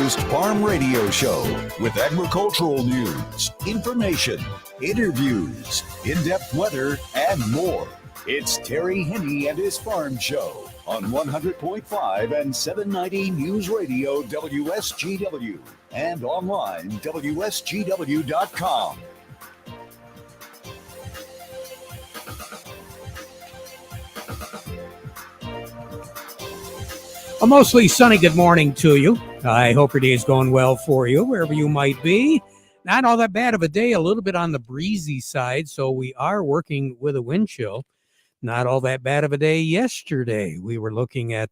Coast Farm Radio Show with agricultural news, information, interviews, in-depth weather, and more. It's Terry Henne and his Farm Show on 100.5 and 790 News Radio WSGW and online WSGW.com. A mostly sunny good morning to you. I hope your day is going well for you, wherever you might be. Not all that bad of a day, a little bit on the breezy side, so we are working with a wind chill. Not all that bad of a day yesterday. We were looking at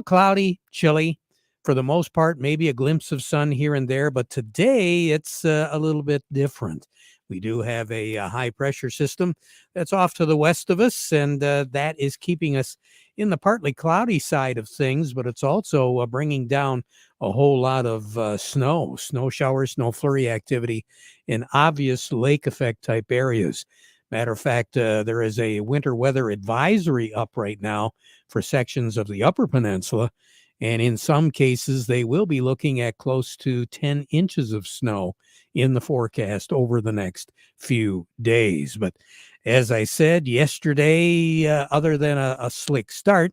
cloudy, chilly, for the most part, maybe a glimpse of sun here and there, but today it's a little bit different. We do have a high pressure system that's off to the west of us, and that is keeping us in the partly cloudy side of things, but it's also bringing down a whole lot of snow showers, snow flurry activity in obvious lake effect type areas. Matter of fact, there is a winter weather advisory up right now for sections of the Upper Peninsula, and in some cases, they will be looking at close to 10 inches of snow in the forecast over the next few days. But as I said yesterday, other than a slick start,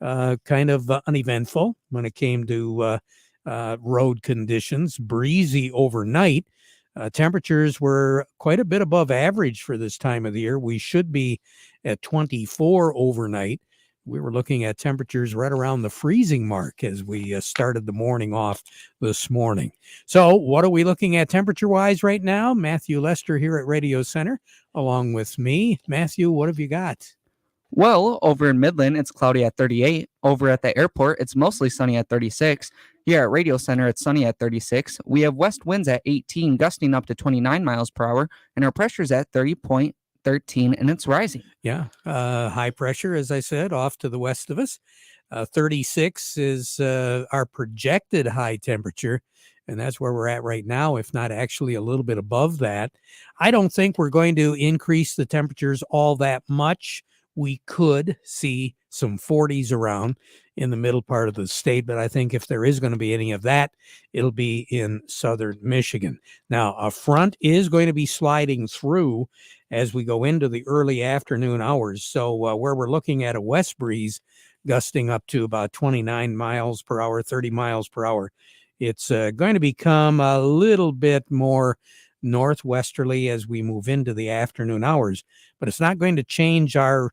kind of uneventful when it came to road conditions, breezy overnight. Temperatures were quite a bit above average for this time of the year. We should be at 24 overnight. We were looking at temperatures right around the freezing mark as we started the morning off this morning. So what are we looking at temperature-wise right now? Matthew Lester here at Radio Center, along with me. Matthew, what have you got? Well, over in Midland, it's cloudy at 38. Over at the airport, it's mostly sunny at 36. Here at Radio Center, it's sunny at 36. We have west winds at 18, gusting up to 29 miles per hour, and our pressure's at 30.13, and it's rising. Yeah, high pressure, as I said, off to the west of us. 36 is our projected high temperature, and that's where we're at right now, if not actually a little bit above that. I don't think we're going to increase the temperatures all that much. We could see some 40s around in the middle part of the state, but I think if there is going to be any of that, it'll be in southern Michigan. Now, a front is going to be sliding through as we go into the early afternoon hours. So where we're looking at a west breeze gusting up to about 29 miles per hour, 30 miles per hour, it's going to become a little bit more northwesterly as we move into the afternoon hours, but it's not going to change our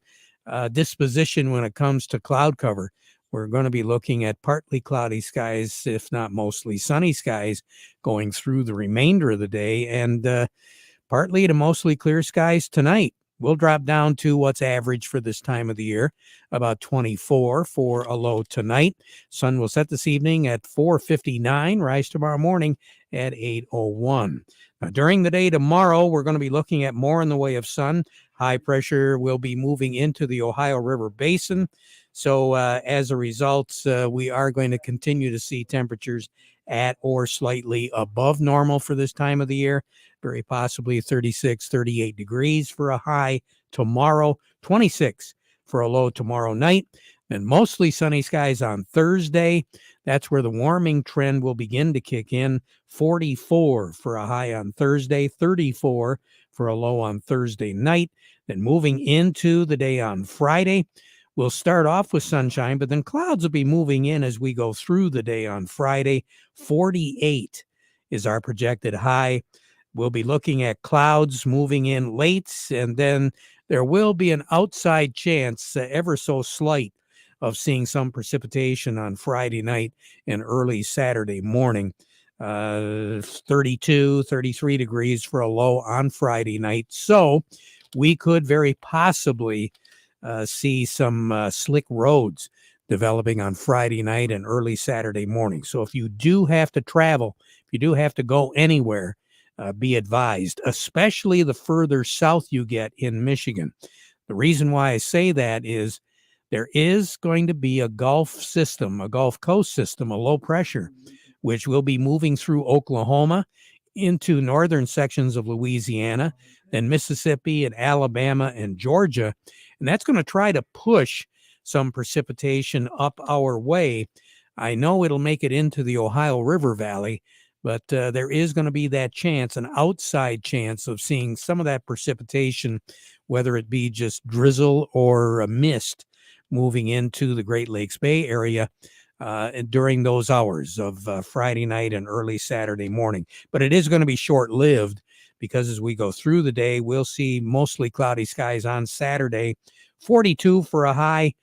disposition when it comes to cloud cover. We're going to be looking at partly cloudy skies, if not mostly sunny skies, going through the remainder of the day, and partly to mostly clear skies tonight. We'll drop down to what's average for this time of the year, about 24 for a low tonight. Sun will set this evening at 4:59, rise tomorrow morning at 8:01. Now, during the day tomorrow, we're going to be looking at more in the way of sun. High pressure will be moving into the Ohio River Basin. So as a result, we are going to continue to see temperatures at or slightly above normal for this time of the year. Very possibly 36, 38 degrees for a high tomorrow, 26 for a low tomorrow night, and mostly sunny skies on Thursday. That's where the warming trend will begin to kick in. 44 for a high on Thursday, 34 for a low on Thursday night. Then moving into the day on Friday, we'll start off with sunshine, but then clouds will be moving in as we go through the day on Friday. 48 is our projected high. We'll be looking at clouds moving in late, and then there will be an outside chance, ever so slight, of seeing some precipitation on Friday night and early Saturday morning. 32, 33 degrees for a low on Friday night. So we could very possibly see some slick roads developing on Friday night and early Saturday morning. So if you do have to travel, if you do have to go anywhere, be advised, especially the further south you get in Michigan. The reason why I say that is there is going to be a Gulf system, a Gulf Coast system, a low pressure, which will be moving through Oklahoma into northern sections of Louisiana, then Mississippi and Alabama and Georgia. And that's going to try to push some precipitation up our way I know it'll make it into the Ohio River Valley, but there is going to be that chance, an outside chance of seeing some of that precipitation, whether it be just drizzle or a mist moving into the Great Lakes Bay area during those hours of Friday night and early Saturday morning. But it is going to be short-lived because as we go through the day, we'll see mostly cloudy skies on Saturday, 42 for a high,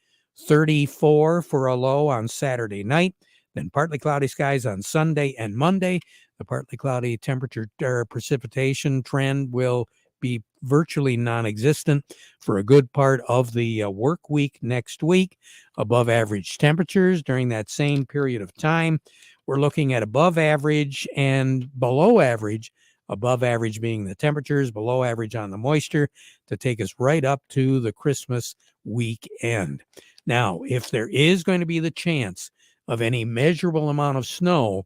34 for a low on Saturday night, then partly cloudy skies on Sunday and Monday. The partly cloudy temperature precipitation trend will be virtually non-existent for a good part of the work week next week. Above average temperatures during that same period of time. We're looking at above average and below average, above average being the temperatures, below average on the moisture, to take us right up to the Christmas weekend. Now, if there is going to be the chance of any measurable amount of snow,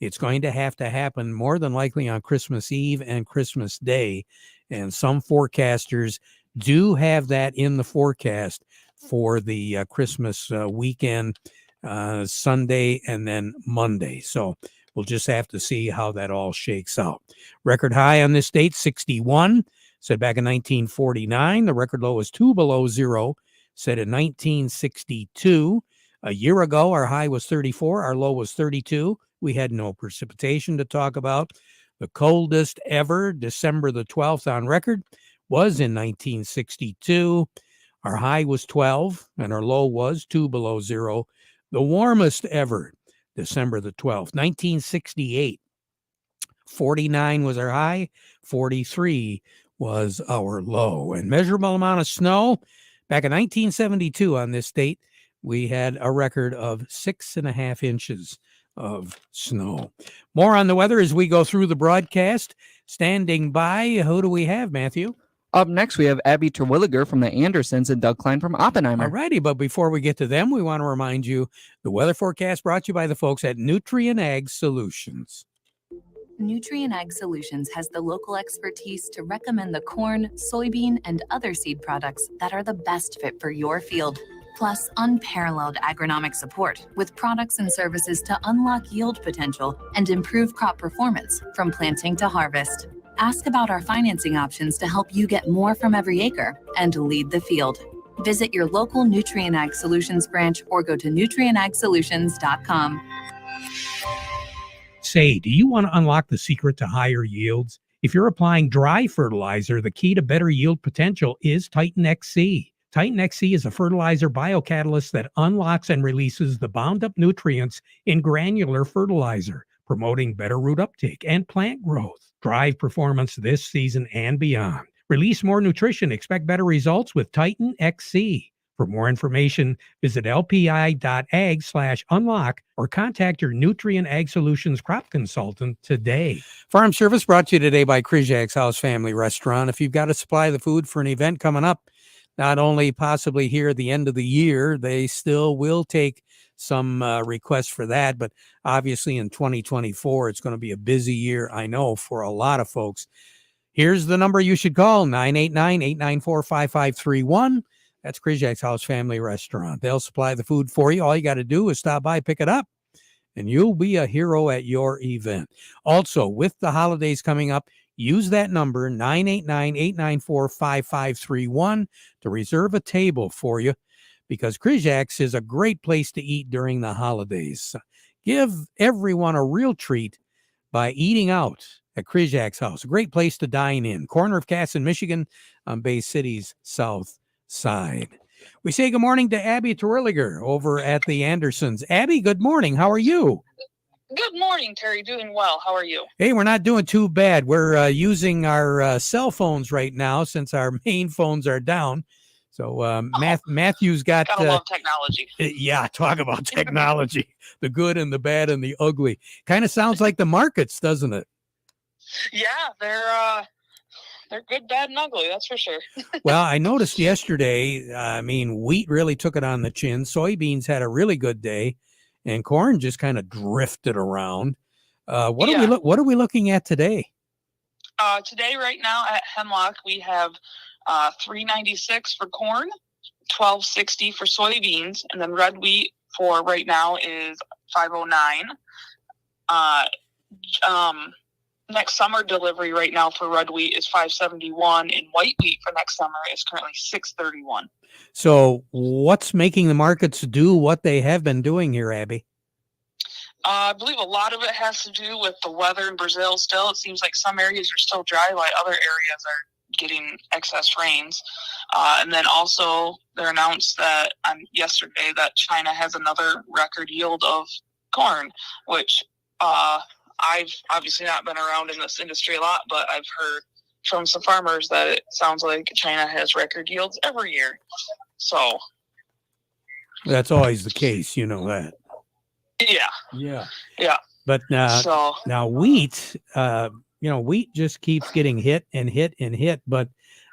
it's going to happen more than likely on Christmas Eve and Christmas Day. And some forecasters do have that in the forecast for the Christmas weekend, Sunday and then Monday. So we'll just have to see how that all shakes out. Record high on this date, 61, set back in 1949. The record low was 2 below zero, set in 1962. A year ago, our high was 34, our low was 32. We had no precipitation to talk about. The coldest ever, December the 12th on record, was in 1962. Our high was 12 and our low was 2 below zero. The warmest ever, December the 12th, 1968. 49 was our high, 43 was our low. And measurable amount of snow, back in 1972 on this date, we had a record of 6.5 inches of snow. More on the weather as we go through the broadcast. Standing by, who do we have, Matthew? Up next, we have Abby Terwilliger from the Andersons and Doug Klein from Oppenheimer. All righty, but before we get to them, we want to remind you the weather forecast brought to you by the folks at Nutrien Ag Solutions. Nutrien Ag Solutions has the local expertise to recommend the corn, soybean, and other seed products that are the best fit for your field. Plus, unparalleled agronomic support with products and services to unlock yield potential and improve crop performance from planting to harvest. Ask about our financing options to help you get more from every acre and lead the field. Visit your local Nutrien Ag Solutions branch or go to nutrienagsolutions.com. Say, do you want to unlock the secret to higher yields? If you're applying dry fertilizer, the key to better yield potential is Titan XC. Titan XC is a fertilizer biocatalyst that unlocks and releases the bound-up nutrients in granular fertilizer, promoting better root uptake and plant growth. Drive performance this season and beyond. Release more nutrition. Expect better results with Titan XC. For more information, visit lpi.ag/unlock or contact your Nutrien Ag Solutions crop consultant today. Farm Service brought to you today by Krizak's House Family Restaurant. If you've got to supply the food for an event coming up, not only possibly here at the end of the year, they still will take some requests for that, but obviously in 2024, it's going to be a busy year, I know, for a lot of folks. Here's the number you should call, 989-894-5531. That's Krizak's House Family Restaurant. They'll supply the food for you. All you got to do is stop by, pick it up, and you'll be a hero at your event. Also, with the holidays coming up, use that number, 989-894-5531, to reserve a table for you, because Krizak's is a great place to eat during the holidays. Give everyone a real treat by eating out at Krizak's House. A great place to dine in. Corner of Cass and Michigan on Bay City's south side. We say good morning to Abby Terwilliger over at the Andersons. Abby, good morning. How are you? Good morning, Terry. Doing well. How are you? Hey, we're not doing too bad. We're using our cell phones right now since our main phones are down. So Matthew's got... Gotta love technology. Yeah, talk about technology. The good and the bad and the ugly. Kind of sounds like the markets, doesn't it? Yeah, they're good, bad, and ugly. That's for sure. Well, I noticed yesterday, wheat really took it on the chin. Soybeans had a really good day, and corn just kind of drifted around. What are we looking at today? Today, right now at Hemlock, we have $3.96 for corn, $12.60 for soybeans, and then red wheat for right now is $509. Next summer delivery right now for red wheat is $571, and white wheat for next summer is currently $631. So what's making the markets do what they have been doing here, Abby? I believe a lot of it has to do with the weather in Brazil still. It seems like some areas are still dry while other areas are getting excess rains. And then also they announced that yesterday that China has another record yield of corn, which I've obviously not been around in this industry a lot, but I've heard from some farmers that it sounds like China has record yields every year. So that's always the case, you know that. Yeah. But now wheat, wheat just keeps getting hit and hit and hit. But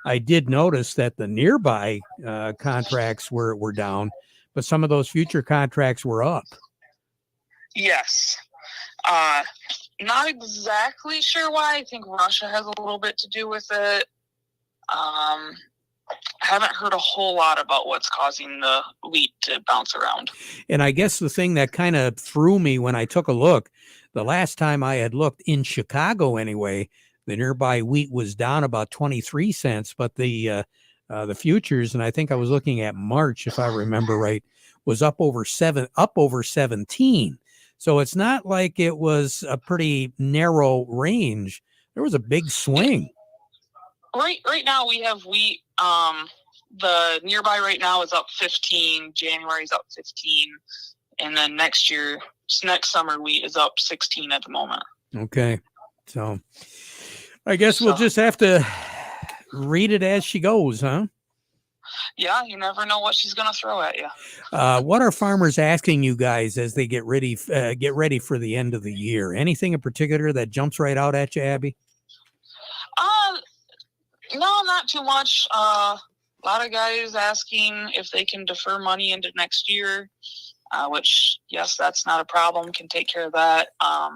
I did notice that the nearby contracts were down, but some of those future contracts were up. Yes. Not exactly sure why. I think Russia has a little bit to do with it. I haven't heard a whole lot about what's causing the wheat to bounce around. And I guess the thing that kind of threw me when I took a look, the last time I had looked in Chicago anyway, the nearby wheat was down about 23 cents, but the futures, and I think I was looking at March, if I remember right, was up over 17. So it's not like it was a pretty narrow range. There was a big swing. Right now we have wheat. The nearby right now is up 15. January's up 15, and then next summer wheat is up 16 at the moment. Okay, so I guess we'll just have to read it as she goes, huh? Yeah, you never know what she's going to throw at you. What are farmers asking you guys as they get ready for the end of the year? Anything in particular that jumps right out at you, Abby? No, not too much. A lot of guys asking if they can defer money into next year, which, yes, that's not a problem. Can take care of that. A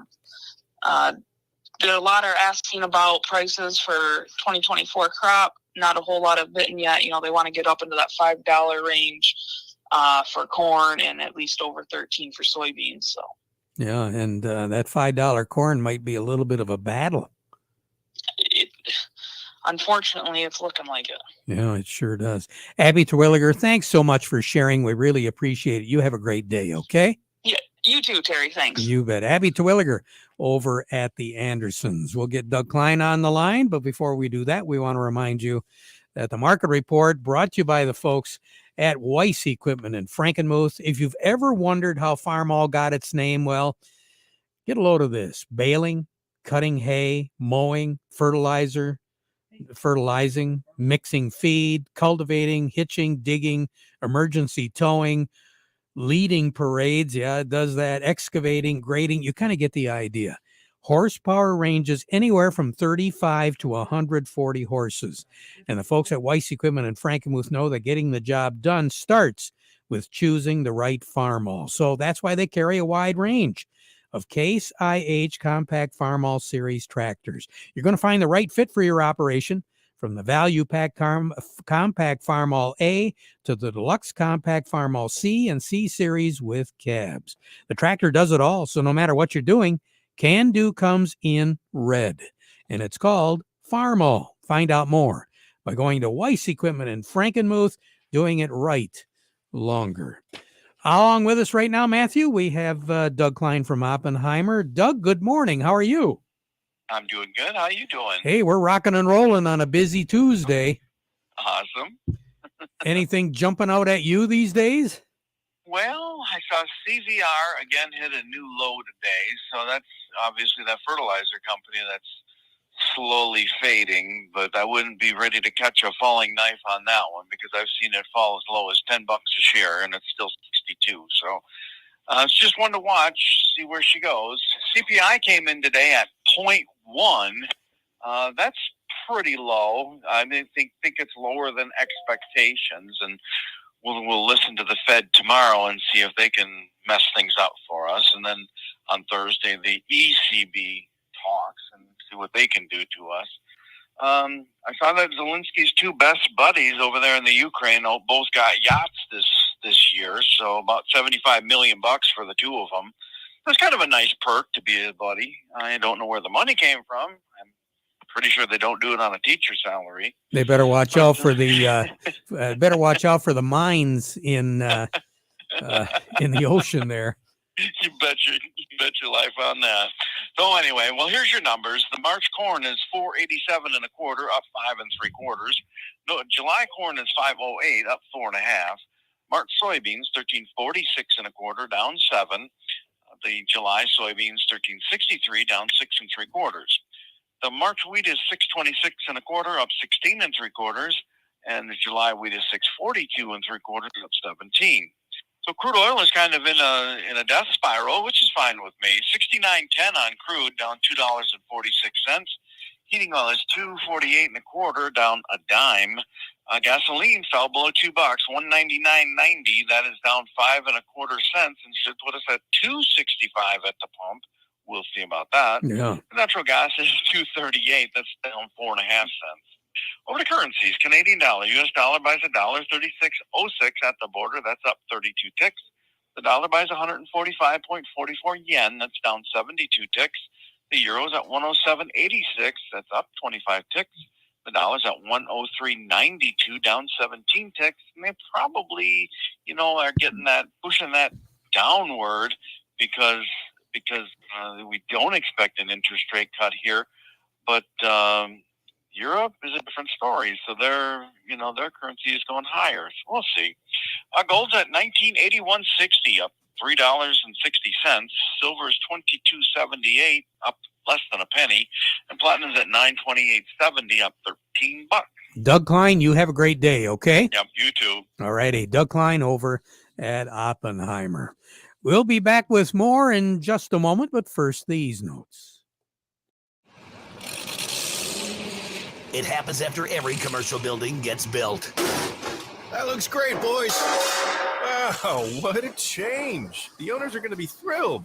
lot are asking about prices for 2024 crop. Not a whole lot of bitten yet. They want to get up into that $5 range for corn and at least over 13 for soybeans. So yeah, and that $5 corn might be a little bit of a battle. Unfortunately, it's looking like it. Yeah, it sure does. Abby Terwilliger, thanks so much for sharing. We really appreciate it. You have a great day, okay? Yeah, you too, Terry. Thanks. You bet. Abby Terwilliger over at the Andersons. We'll get Doug Klein on the line, but before we do that, we want to remind you that the Market Report brought to you by the folks at Weiss Equipment in Frankenmuth. If you've ever wondered how Farmall got its name, well, get a load of this. Baling, cutting hay, mowing, fertilizing, mixing feed, cultivating, hitching, digging, emergency towing, leading parades. Yeah, it does that. Excavating, grading. You kind of get the idea. Horsepower ranges anywhere from 35 to 140 horses. And the folks at Weiss Equipment in Frankenmuth know that getting the job done starts with choosing the right Farmall. So that's why they carry a wide range of Case IH Compact Farmall Series tractors. You're going to find the right fit for your operation, from the Value Pack Compact Farmall A to the Deluxe Compact Farmall C and C Series with cabs. The tractor does it all, so no matter what you're doing, Can Do comes in red, and it's called Farmall. Find out more by going to Weiss Equipment in Frankenmuth, doing it right longer. Along with us right now, Matthew, we have Doug Klein from Oppenheimer. Doug, good morning. How are you? I'm doing good. How are you doing? Hey, we're rocking and rolling on a busy Tuesday. Awesome. Anything jumping out at you these days? Well, I saw CVR again hit a new low today. So that's obviously that fertilizer company that's slowly fading, but I wouldn't be ready to catch a falling knife on that one because I've seen it fall as low as $10 a share and it's still 62. So it's just one to watch, see where she goes. CPI came in today at 0.1. That's pretty low. I think it's lower than expectations, and we'll listen to the Fed tomorrow and see if they can mess things up for us. And then on Thursday, the ECB talks and see what they can do to us. I saw that Zelensky's two best buddies over there in the Ukraine both got yachts this this year, so about $75 million for the two of them. It's kind of a nice perk to be a buddy. I don't know where the money came from. I'm pretty sure they don't do it on a teacher's salary. They better watch out for the mines in the ocean there. You bet your life on that. So anyway, well, here's your numbers. The March corn is 487 and a quarter, up 5 3/4. No, July corn is 508, up 4 1/2. March soybeans 1346 and a quarter, down 7. The July soybeans 1363, down 6 3/4. The March wheat is 626 and a quarter, up 16 3/4, and the July wheat is 642 3/4, up 17. So crude oil is kind of in a death spiral, which is fine with me. 69.10 on crude, down $2.46. Heating oil is $2.48 and a quarter, down a dime. Gasoline fell below $2, $1.99.90. That is down 5 1/4 cents, and should put us at $2.65 at the pump. We'll see about that. Yeah. Natural gas is $2.38. That's down 4 1/2 cents. Over to currencies, Canadian dollar. U.S. dollar buys $1.36.06 at the border. That's up 32 ticks. The dollar buys 145.44 yen. That's down 72 ticks. The euro's at 107.86. That's up 25 ticks. The dollar's at 103.92, down 17 ticks. And they probably, are pushing that downward because we don't expect an interest rate cut here. But Europe is a different story, so their currency is going higher. So we'll see. Gold's at $1981.60, up $3.60. Silver is $22.78, up less than a penny, and platinum's at $928.70, up $13. Doug Klein, you have a great day. Okay. Yep, you too. All righty, Doug Klein over at Oppenheimer. We'll be back with more in just a moment, but first these notes. It happens after every commercial building gets built. That looks great, boys. Wow, what a change. The owners are going to be thrilled.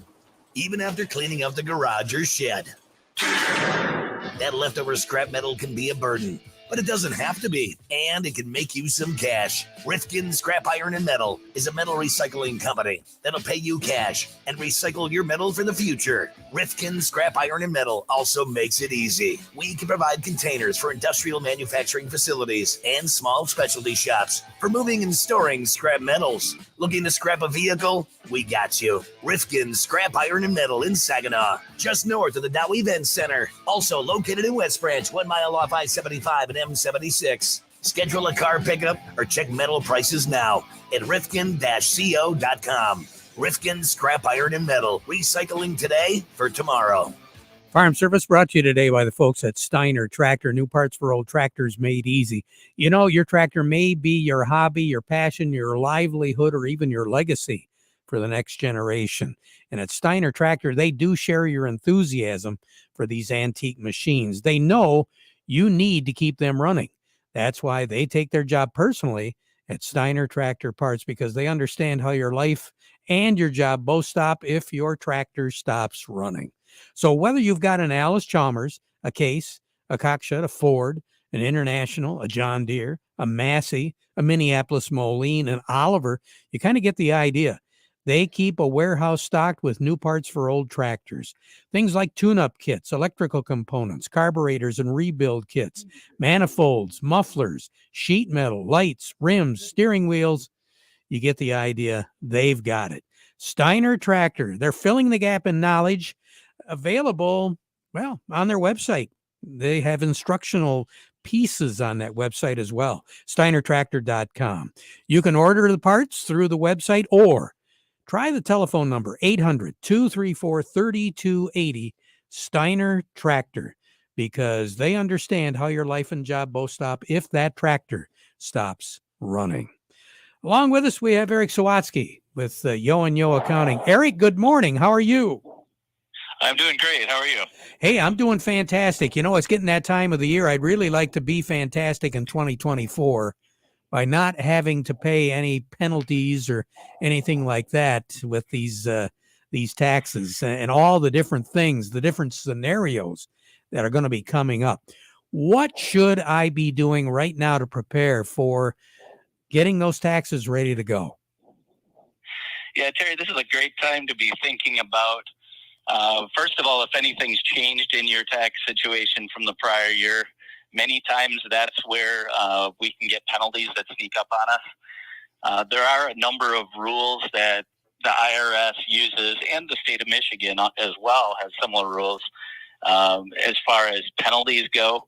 Even after cleaning out the garage or shed. That leftover scrap metal can be a burden, but it doesn't have to be, and it can make you some cash. Rifkin Scrap Iron and Metal is a metal recycling company that'll pay you cash and recycle your metal for the future. Rifkin Scrap Iron and Metal also makes it easy. We can provide containers for industrial manufacturing facilities and small specialty shops for moving and storing scrap metals. Looking to scrap a vehicle? We got you. Rifkin Scrap Iron and Metal in Saginaw, just north of the Dow Event Center. Also located in West Branch, 1 mile off I-75 and M76. Schedule a car pickup or check metal prices now at rifkin-co.com. Rifkin Scrap Iron and Metal, recycling today for tomorrow. Farm Service brought to you today by the folks at Steiner Tractor. New parts for old tractors made easy. Your tractor may be your hobby, your passion, your livelihood, or even your legacy for the next generation. And at Steiner Tractor, they do share your enthusiasm for these antique machines. They know you need to keep them running. That's why they take their job personally at Steiner Tractor Parts, because they understand how your life and your job both stop if your tractor stops running. So whether you've got an Alice Chalmers, a Case, a Cockshutt, a Ford, an International, a John Deere, a Massey, a Minneapolis Moline, an Oliver, you kind of get the idea. They keep a warehouse stocked with new parts for old tractors. Things like tune-up kits, electrical components, carburetors and rebuild kits, manifolds, mufflers, sheet metal, lights, rims, steering wheels. You get the idea. They've got it. Steiner Tractor. They're filling the gap in knowledge. Available, on their website. They have instructional pieces on that website as well. SteinerTractor.com. You can order the parts through the website or try the telephone number, 800-234-3280, Steiner Tractor, because they understand how your life and job both stop if that tractor stops running. Along with us, we have Eric Sawatsky with Yo and Yo Accounting. Eric, good morning. How are you? I'm doing great. How are you? Hey, I'm doing fantastic. It's getting that time of the year. I'd really like to be fantastic in 2024 by not having to pay any penalties or anything like that with these taxes and all the different things, the different scenarios that are going to be coming up. What should I be doing right now to prepare for getting those taxes ready to go? Yeah, Terry, this is a great time to be thinking about, first of all, if anything's changed in your tax situation from the prior year. Many times that's where we can get penalties that sneak up on us. There are a number of rules that the IRS uses, and the state of Michigan as well has similar rules as far as penalties go.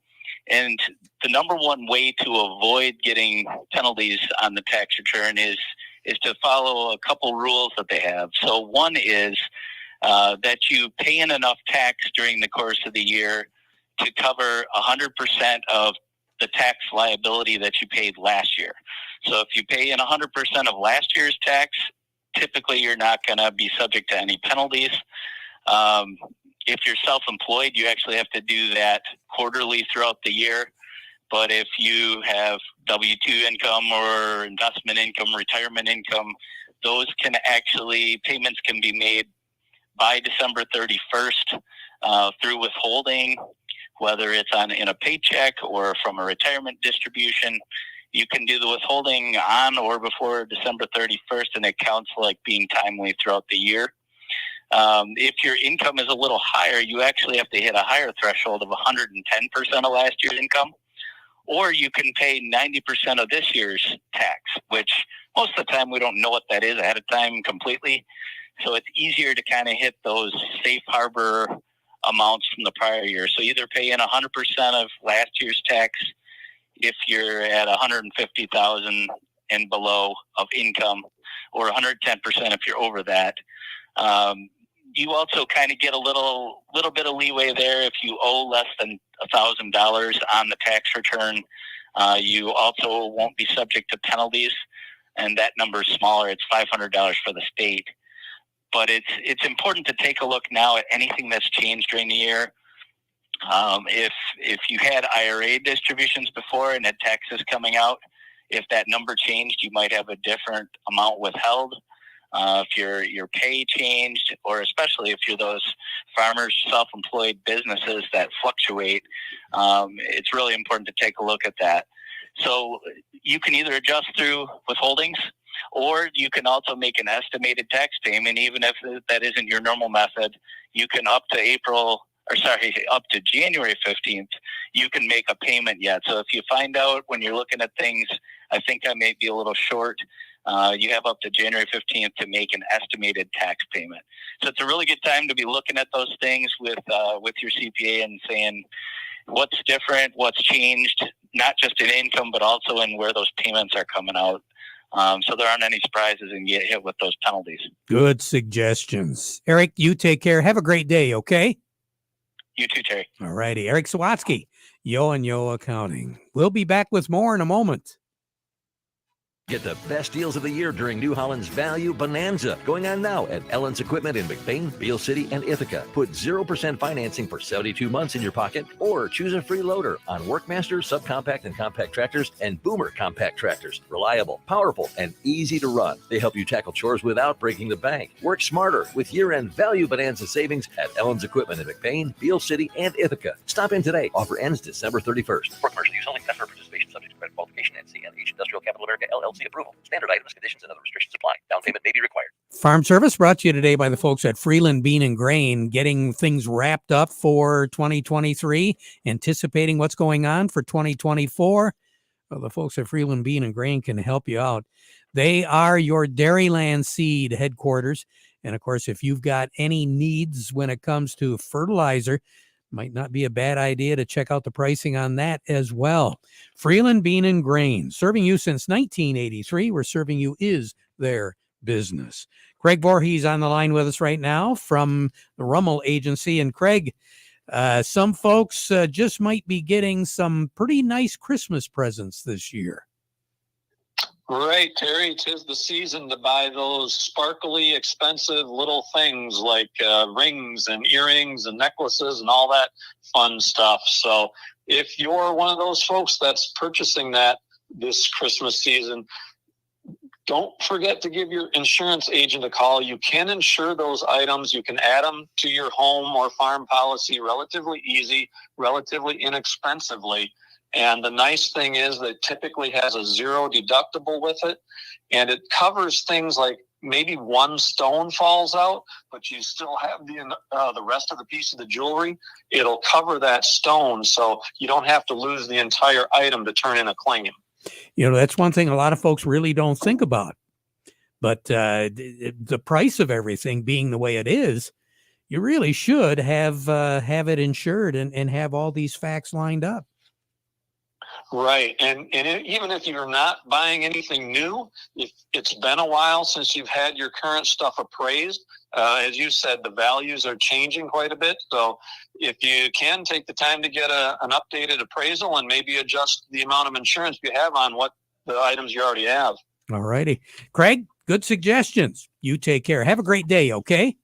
And the number one way to avoid getting penalties on the tax return is to follow a couple rules that they have. So one is that you pay in enough tax during the course of the year to cover 100% of the tax liability that you paid last year. So if you pay in 100% of last year's tax, typically you're not going to be subject to any penalties. If you're self-employed, you actually have to do that quarterly throughout the year. But if you have W-2 income or investment income, retirement income, those can actually, payments can be made by December 31st through withholding, whether it's in a paycheck or from a retirement distribution. You can do the withholding on or before December 31st, and it counts like being timely throughout the year. If your income is a little higher, you actually have to hit a higher threshold of 110% of last year's income, or you can pay 90% of this year's tax, which most of the time we don't know what that is ahead of time completely. So it's easier to kind of hit those safe harbor amounts from the prior year. So either pay in 100% of last year's tax if you're at 150,000 and below of income, or 110% if you're over that. You also kind of get a little bit of leeway there if you owe less than $1,000 on the tax return. You also won't be subject to penalties, and that number is smaller. It's $500 for the state. But it's important to take a look now at anything that's changed during the year. If you had IRA distributions before and had taxes coming out, if that number changed, you might have a different amount withheld. If your pay changed, or especially if you're those farmers, self-employed businesses that fluctuate, it's really important to take a look at that. So you can either adjust through withholdings, or you can also make an estimated tax payment, even if that isn't your normal method. You can up to January 15th, you can make a payment yet. So if you find out when you're looking at things, I think I may be a little short, you have up to January 15th to make an estimated tax payment. So it's a really good time to be looking at those things with your CPA and saying what's different, what's changed, not just in income, but also in where those payments are coming out. So there aren't any surprises and get hit with those penalties. Good suggestions. Eric, you take care. Have a great day, okay? You too, Terry. All righty. Eric Sawatsky, Yo and Yo Accounting. We'll be back with more in a moment. Get the best deals of the year during New Holland's Value Bonanza, going on now at Ellen's Equipment in McBain, Beale City, and Ithaca. Put 0% financing for 72 months in your pocket, or choose a free loader on Workmaster, subcompact, and compact tractors, and Boomer compact tractors. Reliable, powerful, and easy to run. They help you tackle chores without breaking the bank. Work smarter with year-end Value Bonanza savings at Ellen's Equipment in McBain, Beale City, and Ithaca. Stop in today. Offer ends December 31st. For commercial use only, customer participation subject to credit qualification and CNH Industrial Capital America LLC approval. Standard items, conditions, and other restrictions apply. Down payment may be required. Farm Service brought to you today by the folks at Freeland Bean and Grain, getting things wrapped up for 2023, anticipating what's going on for 2024. Well, the folks at Freeland Bean and Grain can help you out. They are your Dairyland seed headquarters. And of course, if you've got any needs when it comes to fertilizer, might not be a bad idea to check out the pricing on that as well. Freeland Bean and Grain, serving you since 1983. Where serving you is their business. Craig Voorhees on the line with us right now from the Rummel Agency. And Craig, some folks just might be getting some pretty nice Christmas presents this year. Right, Terry. 'Tis the season to buy those sparkly, expensive little things like rings and earrings and necklaces and all that fun stuff. So if you're one of those folks that's purchasing that this Christmas season, don't forget to give your insurance agent a call. You can insure those items. You can add them to your home or farm policy relatively easy, relatively inexpensively. And the nice thing is that it typically has a zero deductible with it, and it covers things like maybe one stone falls out, but you still have the rest of the piece of the jewelry, it'll cover that stone, so you don't have to lose the entire item to turn in a claim. That's one thing a lot of folks really don't think about. But the price of everything being the way it is, you really should have it insured and have all these facts lined up. Right. And even if you're not buying anything new, if it's been a while since you've had your current stuff appraised, as you said, the values are changing quite a bit. So if you can take the time to get an updated appraisal and maybe adjust the amount of insurance you have on what the items you already have. All righty. Craig, good suggestions. You take care. Have a great day, okay?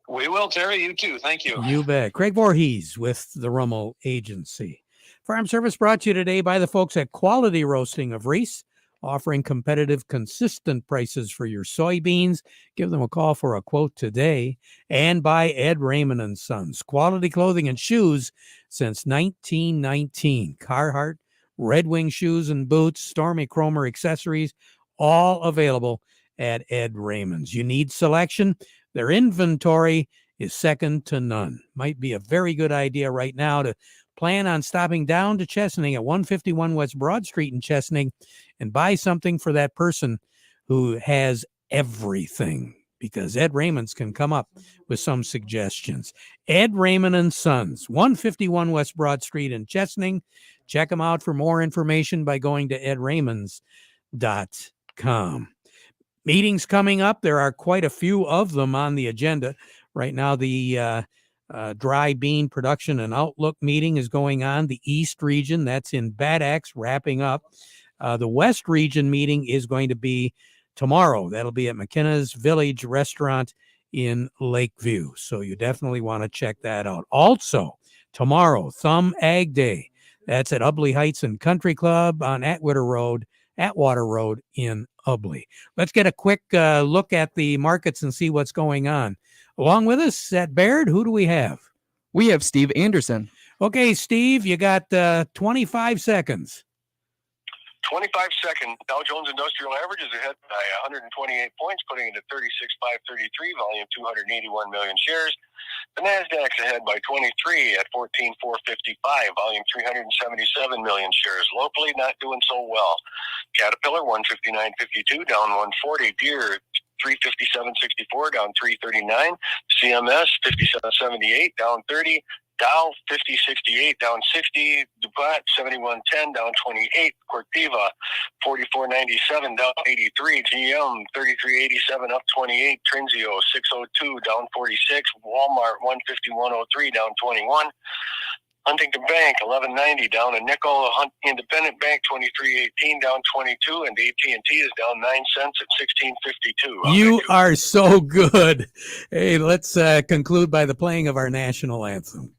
We will, Terry. You too. Thank you. You bet. Craig Voorhees with the Rummel Agency. Farm Service brought to you today by the folks at Quality Roasting of Reese, offering competitive, consistent prices for your soybeans. Give them a call for a quote today. And by Ed Raymond & Sons, quality clothing and shoes since 1919. Carhartt, Red Wing shoes and boots, Stormy Cromer accessories, all available at Ed Raymond's. You need selection? Their inventory is second to none. Might be a very good idea right now to plan on stopping down to Chesaning at 151 West Broad Street in Chesaning and buy something for that person who has everything, because Ed Raymond's can come up with some suggestions. Ed Raymond & Sons, 151 West Broad Street in Chesaning. Check them out for more information by going to edraymond's.com. Meetings coming up. There are quite a few of them on the agenda. Right now, the dry bean production and outlook meeting is going on. The East region, that's in Bad Axe, wrapping up. The West region meeting is going to be tomorrow. That'll be at McKenna's Village Restaurant in Lakeview. So you definitely want to check that out. Also, tomorrow, Thumb Ag Day. That's at Ubley Heights and Country Club on Atwater Road in Ubley. Let's get a quick look at the markets and see what's going on. Along with us at Baird, who do we have? We have Steve Anderson. Okay, Steve, you got 25 seconds. 25 seconds. Dow Jones Industrial Average is ahead by 128 points, putting it at 36,533, volume 281 million shares. The Nasdaq's ahead by 23 at 14,455, volume 377 million shares. Locally, not doing so well. Caterpillar 159.52, down 140. Deere 357.64, down 339. CMS 57.78, down 30. Dow 50.68, down 60. DuPont 71.10, down 28. Corteva 44.97, down 83. GM 33.87, up 28. Trinzio 6.02, down 46. Walmart 151.03, down 21. Huntington Bank 11.90, down a nickel. Independent Bank 23.18, down 22, and AT&T is down 9 cents at 16.52. You are so good. Hey, let's conclude by the playing of our national anthem.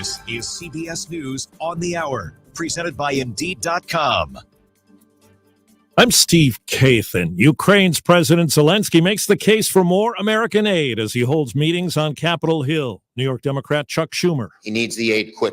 This is CBS News on the Hour, presented by Indeed.com. I'm Steve Kathan. Ukraine's President Zelensky makes the case for more American aid as he holds meetings on Capitol Hill. New York Democrat Chuck Schumer. He needs the aid quickly.